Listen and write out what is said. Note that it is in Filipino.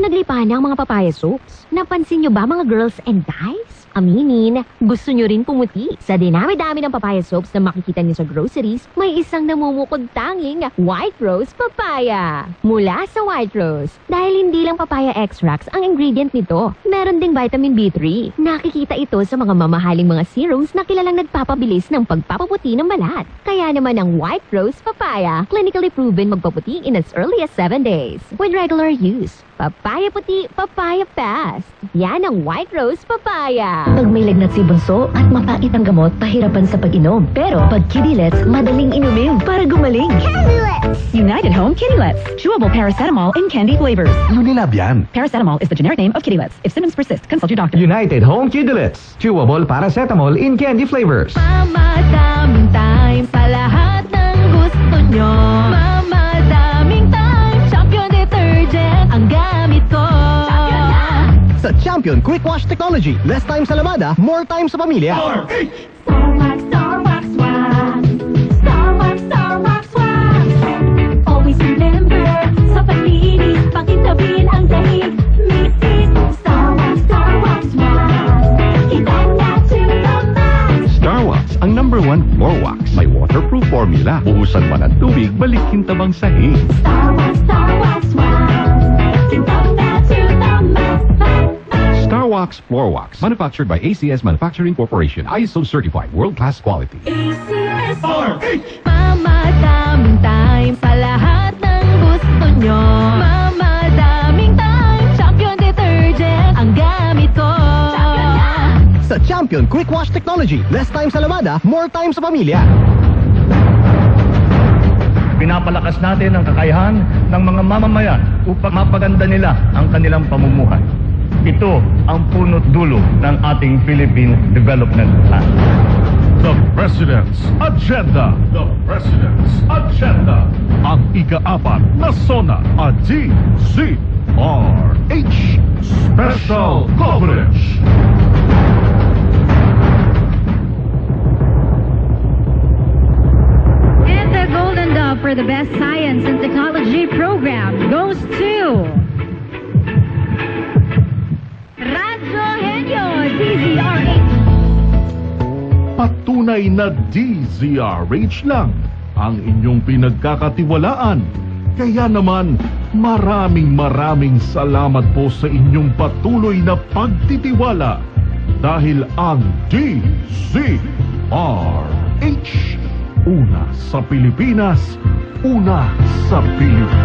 naglipa na ang mga papaya soaps. Napansin nyo ba mga girls and guys? Aminin, gusto nyo rin pumuti. Sa dinami-dami ng papaya soaps na makikita nyo sa groceries, may isang namumukod tanging White Rose Papaya. Mula sa White Rose, dahil hindi lang papaya extracts ang ingredient nito, meron ding vitamin B3. Nakikita ito sa mga mamahaling mga serums na kilalang nagpapabilis ng pagpapaputi ng balat. Kaya naman ang White Rose Papaya, clinically proven magpaputi in as early as 7 days. With regular use, papaya puti, papaya fast. Yan ang White Rose Papaya. Pag may lagnat si bunso at mapait ang gamot, pahirapan sa pag-inom. Pero pag Kidilets, madaling inumin para gumaling. Kidilets! United Home Kidilets. Chewable paracetamol in candy flavors. Unilab yan. Paracetamol is the generic name of Kidilets. If symptoms persist, consult your doctor. United Home Kidilets. Chewable paracetamol in candy flavors. Mama, daming time sa lahat ng gusto nyo. Mama, daming time. Champion detergent ang gamit ko. Sa Champion Quick Wash Technology, less time sa lamada, more time sa pamilya. Starwax, Starwax, wax. Starwax, Starwax, wax. Always remember, sa paglinis, pakintabin ang dahig. Misis, Starwax, Starwax, wax. Kitang na to the max. Starwax, ang #1 floor wax. May waterproof formula. Buhusan man ang tubig, balikin tabang sahig. Starwax, Starwax, wax. Kitang na to the max. Starwax Floor Wax. Manufactured by ACS Manufacturing Corporation. ISO certified. World-class quality. ACS. Mama, daming time sa lahat ng gusto nyo. Mama, daming time. Champion detergent ang gamit ko. Sa Champion Quick Wash Technology, less time sa lamada, more time sa pamilya. Pinapalakas natin ang kakayahan ng mga mamamayan upang mapaganda nila ang kanilang pamumuhay. Ito ang punot dulo ng ating Philippine Development Plan. The President's Agenda. The President's Agenda. Ang ika-4 na SONA at DZRH Special Coverage. And the Golden Dove for the Best Science and Technology Program goes to Radyo Henyo, DZRH. Patunay na DZRH lang ang inyong pinagkakatiwalaan. Kaya naman, maraming salamat po sa inyong patuloy na pagtitiwala. Dahil ang DZRH, una sa Pilipinas, una sa Pilipinas.